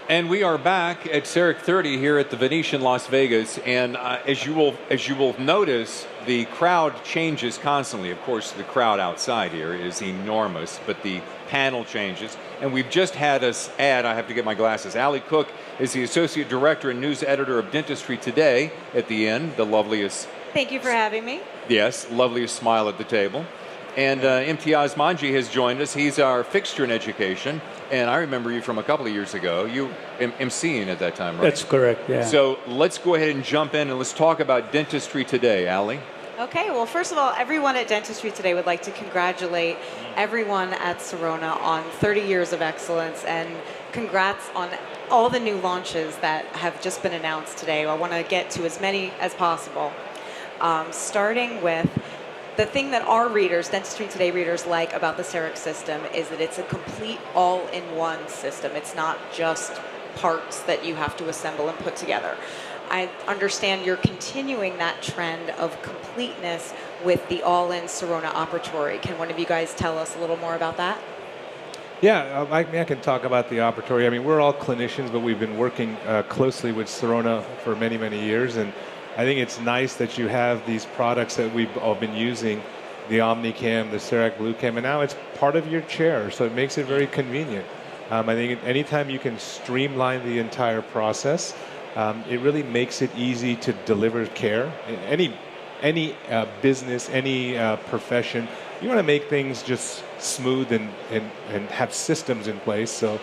And we are back at CEREC 30 here at the Venetian Las Vegas. And as you will notice, the crowd changes constantly. Of course, the crowd outside here is enormous, but the panel changes. And we've just had us add, I have to get my glasses, Allie Cook is the Associate Director and News Editor of Dentistry Today at the end, the loveliest. Thank you for having me. Yes, loveliest smile at the table. And Imtiaz Manji has joined us. He's our fixture in education. And I remember you from a couple of years ago. You emceeing at that time, right? That's correct, yeah. So let's go ahead and jump in and let's talk about Dentistry Today, Allie. Okay, well, first of all, everyone at Dentistry Today would like to congratulate everyone at Sirona on 30 years of excellence, and congrats on all the new launches that have just been announced today. I want to get to as many as possible, starting with the thing that our readers, Dentistry Today readers, like about the CEREC system is that it's a complete all-in-one system. It's not just parts that you have to assemble and put together. I understand you're continuing that trend of completeness with the all-in Sirona operatory. Can one of you guys tell us a little more about that? Yeah, I can talk about the operatory. I mean, we're all clinicians, but we've been working closely with Sirona for many, many years, and I think it's nice that you have these products that we've all been using, the OmniCam, the CEREC BlueCam, and now it's part of your chair, so it makes it very convenient. I think anytime you can streamline the entire process, it really makes it easy to deliver care. Any business, any profession, you want to make things just smooth and have systems in place. So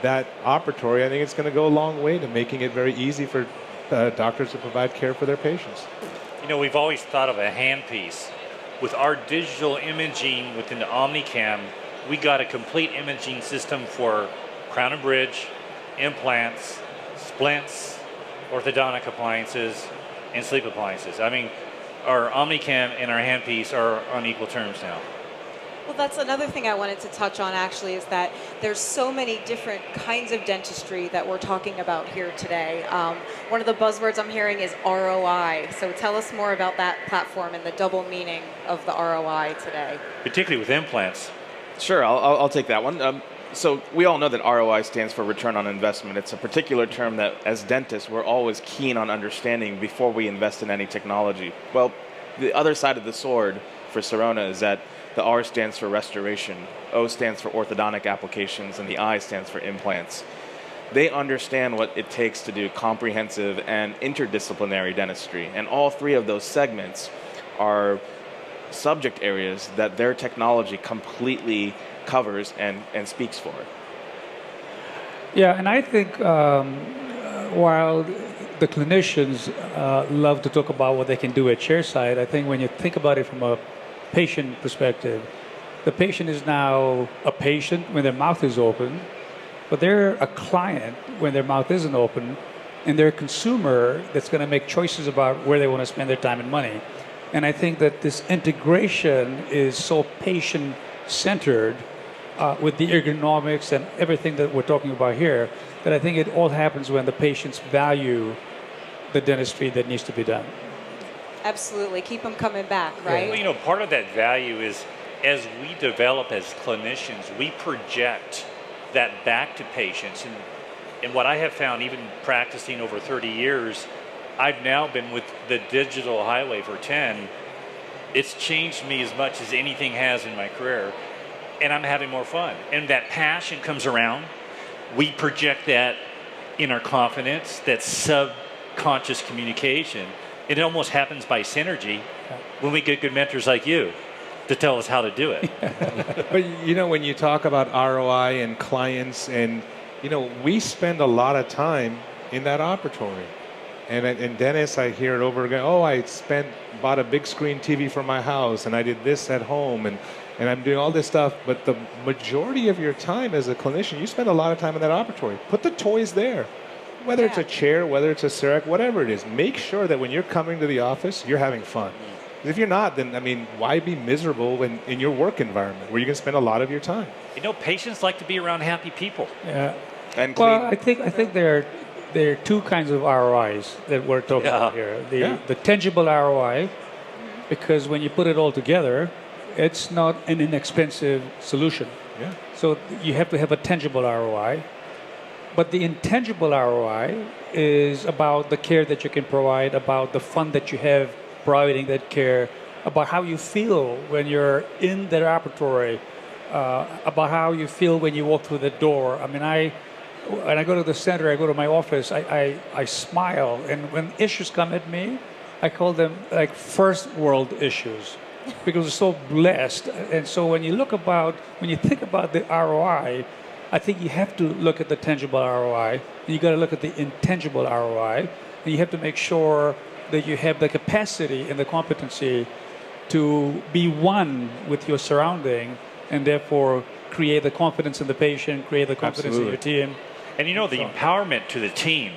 that operatory, I think it's going to go a long way to making it very easy for doctors to provide care for their patients. You know, we've always thought of a handpiece. With our digital imaging within the OmniCam, we got a complete imaging system for crown and bridge, implants, splints, orthodontic appliances, and sleep appliances. I mean, our OmniCam and our handpiece are on equal terms now. Well, that's another thing I wanted to touch on, actually, is that there's so many different kinds of dentistry that we're talking about here today. One of the buzzwords I'm hearing is ROI. So tell us more about that platform and the double meaning of the ROI today. Particularly with implants. Sure, I'll take that one. So we all know that ROI stands for return on investment. It's a particular term that, as dentists, we're always keen on understanding before we invest in any technology. Well, the other side of the sword for Sirona is that the R stands for restoration, O stands for orthodontic applications, and the I stands for implants. They understand what it takes to do comprehensive and interdisciplinary dentistry, and all three of those segments are subject areas that their technology completely covers and speaks for. Yeah, and I think while the clinicians love to talk about what they can do at chairside, I think when you think about it from a patient perspective, the patient is now a patient when their mouth is open, but they're a client when their mouth isn't open, and they're a consumer that's going to make choices about where they want to spend their time and money. And I think that this integration is so patient-centered with the ergonomics and everything that we're talking about here, that I think it all happens when the patients value the dentistry that needs to be done. Absolutely. Keep them coming back, right? Well, you know, part of that value is as we develop as clinicians, we project that back to patients. And what I have found, even practicing over 30 years, I've now been with the digital highway for 10. It's changed me as much as anything has in my career. And I'm having more fun. And that passion comes around. We project that in our confidence, that subconscious communication. It almost happens by synergy when we get good mentors like you to tell us how to do it. But you know, when you talk about ROI and clients, and you know, we spend a lot of time in that operatory. And in dentists, I hear it over again. Oh, I bought a big screen TV for my house, and I did this at home, and I'm doing all this stuff. But the majority of your time as a clinician, you spend a lot of time in that operatory. Put the toys there. Whether it's a chair, whether it's a CEREC, whatever it is, make sure that when you're coming to the office, you're having fun. If you're not, then, I mean, why be miserable in your work environment where you're going to spend a lot of your time? You know, patients like to be around happy people. Yeah. And clean. Well, I think there are two kinds of ROIs that we're talking about here. The tangible ROI, because when you put it all together, it's not an inexpensive solution. Yeah. So you have to have a tangible ROI. But the intangible ROI is about the care that you can provide, about the fun that you have providing that care, about how you feel when you're in the laboratory, about how you feel when you walk through the door. I mean, when I go to the center, I go to my office, I smile. And when issues come at me, I call them like first world issues because we're so blessed. And so when you think about the ROI, I think you have to look at the tangible ROI, and you got to look at the intangible ROI, and you have to make sure that you have the capacity and the competency to be one with your surrounding, and therefore create the confidence in the patient, create the confidence in your team. And you know, the empowerment to the team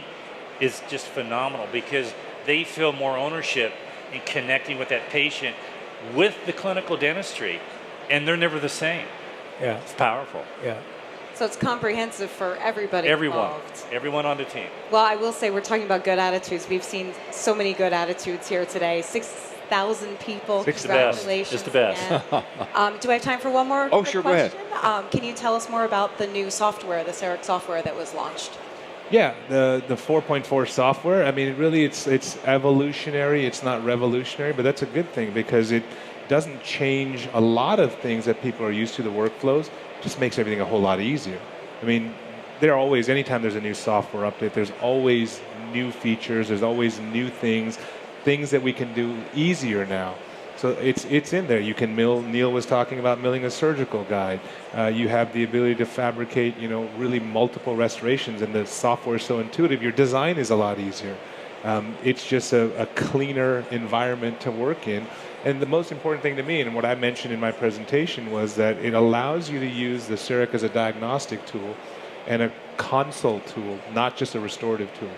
is just phenomenal because they feel more ownership in connecting with that patient with the clinical dentistry, and they're never the same. Yeah. It's powerful. Yeah. So it's comprehensive for everybody involved. Everyone on the team. Well, I will say we're talking about good attitudes. We've seen so many good attitudes here today. 6,000 people. It's the best. Congratulations. It's the best. again. Do I have time for one more? Oh, quick sure, go ahead. question? Can you tell us more about the new software, the CEREC software that was launched? Yeah, the 4.4 software. I mean, really, it's evolutionary. It's not revolutionary, but that's a good thing because it doesn't change a lot of things that people are used to. The workflows just makes everything a whole lot easier. I mean, anytime there's a new software update, there's always new features. There's always new things that we can do easier now. So it's in there. You can mill. Neal was talking about milling a surgical guide. You have the ability to fabricate, really multiple restorations, and the software is so intuitive. Your design is a lot easier. It's just a cleaner environment to work in. And the most important thing to me, and what I mentioned in my presentation, was that it allows you to use the CEREC as a diagnostic tool and a consult tool, not just a restorative tool.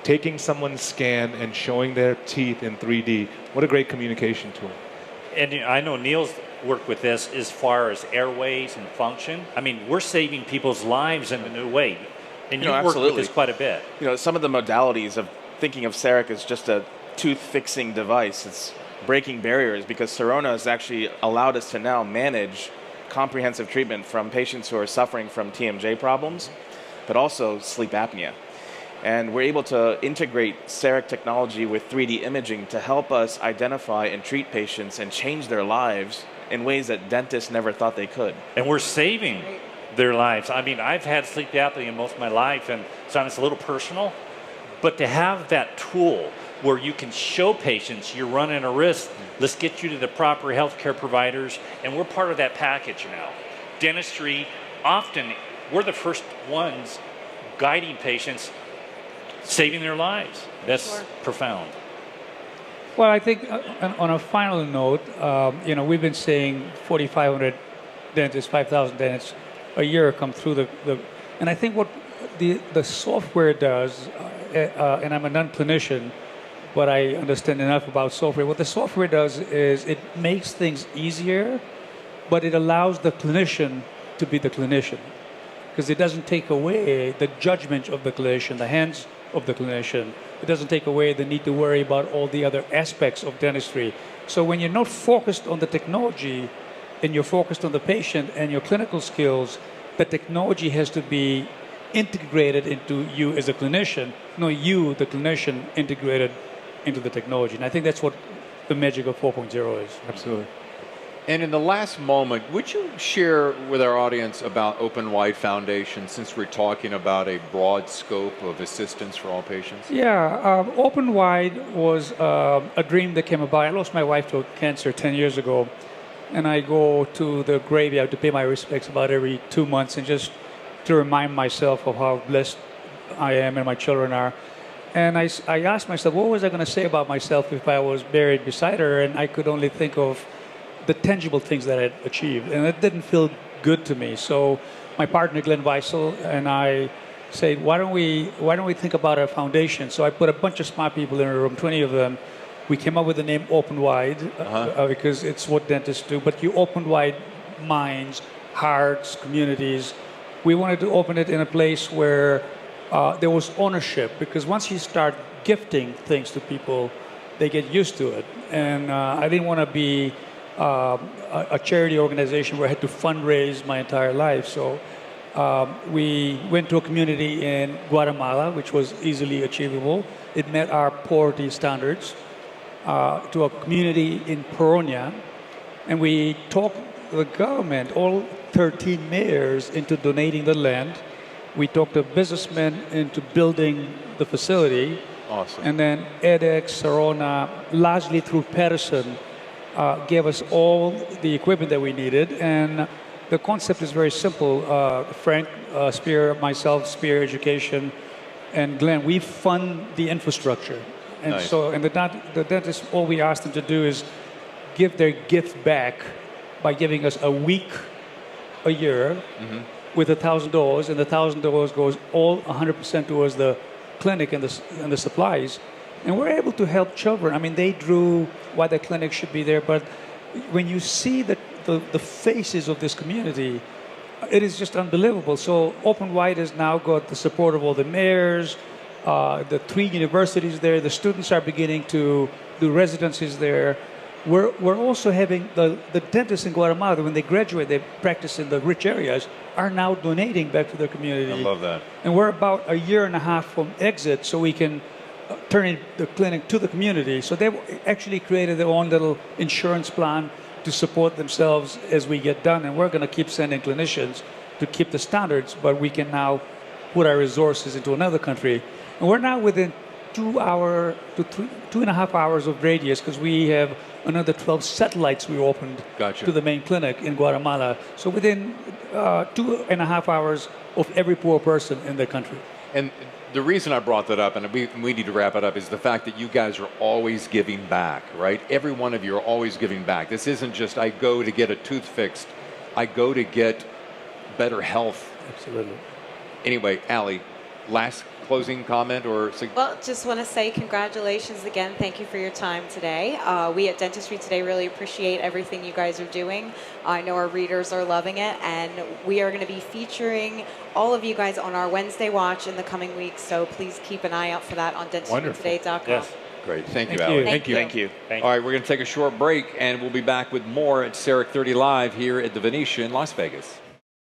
Taking someone's scan and showing their teeth in 3D, what a great communication tool. And I know Neal's worked with this as far as airways and function. I mean, we're saving people's lives in a new way. And you've worked with this quite a bit. Some of the modalities of thinking of CEREC as just a tooth-fixing device, it's breaking barriers because Sirona has actually allowed us to now manage comprehensive treatment from patients who are suffering from TMJ problems, but also sleep apnea. And we're able to integrate CEREC technology with 3D imaging to help us identify and treat patients and change their lives in ways that dentists never thought they could. And we're saving their lives. I mean, I've had sleep apnea most of my life, and so it's a little personal. But to have that tool where you can show patients you're running a risk, let's get you to the proper healthcare providers, and we're part of that package now. Dentistry, often, we're the first ones guiding patients, saving their lives. That's profound. Well, I think on a final note, we've been seeing 4,500 dentists, 5,000 dentists a year come through the and I think what the software does, and I'm a non-clinician, but I understand enough about software. What the software does is it makes things easier, but it allows the clinician to be the clinician because it doesn't take away the judgment of the clinician, the hands of the clinician. It doesn't take away the need to worry about all the other aspects of dentistry. So when you're not focused on the technology and you're focused on the patient and your clinical skills, the technology has to be integrated into you as a clinician, not you, the clinician, integrated into the technology. And I think that's what the magic of 4.0 is. Absolutely. And in the last moment, would you share with our audience about Open Wide Foundation, since we're talking about a broad scope of assistance for all patients? Yeah, Open Wide was a dream that came about. I lost my wife to cancer 10 years ago, and I go to the graveyard to pay my respects about every 2 months and just to remind myself of how blessed I am and my children are. And I asked myself, what was I going to say about myself if I was buried beside her? And I could only think of the tangible things that I'd achieved, and it didn't feel good to me. So my partner Glenn Weissel and I said, why don't we think about a foundation? So I put a bunch of smart people in a room, 20 of them. We came up with the name Open Wide because it's what dentists do. But you open wide minds, hearts, communities. We wanted to open it in a place where there was ownership, because once you start gifting things to people, they get used to it. And I didn't want to be a charity organization where I had to fundraise my entire life. So We went to a community in Guatemala, which was easily achievable. It met our poverty standards. To a community in Peronia, and we talked the government, all 13 mayors, into donating the land. We talked the businessmen into building the facility. Awesome. And then edX, Sirona, largely through Patterson, gave us all the equipment that we needed. And the concept is very simple. Frank Spear, myself, Spear Education, and Glenn, we fund the infrastructure. And Nice. so, and the dentist, all we asked them to do is give their gift back by giving us a week a year with $1,000, and the $1,000 goes all 100% towards the clinic and the supplies. And we're able to help children. I mean, they drew why the clinic should be there, but when you see the faces of this community, it is just unbelievable. So Open Wide has now got the support of all the mayors, the 3 universities there. The students are beginning to do residencies there. We're also having the dentists in Guatemala, when they graduate, they practice in the rich areas, are now donating back to their community. I love that. And we're about a year and a half from exit, so we can turn in the clinic to the community. So they've actually created their own little insurance plan to support themselves as we get done. And we're going to keep sending clinicians to keep the standards, but we can now put our resources into another country. And we're now within 2 to 2.5 hours of radius, because we have another 12 satellites we opened Gotcha. to the main clinic in Guatemala. So within 2.5 hours of every poor person in the country. And the reason I brought that up, and we need to wrap it up, is the fact that you guys are always giving back, right? Every one of you are always giving back. This isn't just I go to get a tooth fixed. I go to get better health. Absolutely. Anyway, Allie, last closing comment or Well, just want to say congratulations again. Thank you for your time today. We at Dentistry Today really appreciate everything you guys are doing. I know our readers are loving it, and we are going to be featuring all of you guys on our Wednesday Watch in the coming weeks, so please keep an eye out for that on dentistrytoday.com. Yes. Great. Thank you, Thank Allie. you. Thank you. Thank you. Thank All right, we're going to take a short break, and we'll be back with more at CEREC 30 Live here at the Venetian, Las Vegas.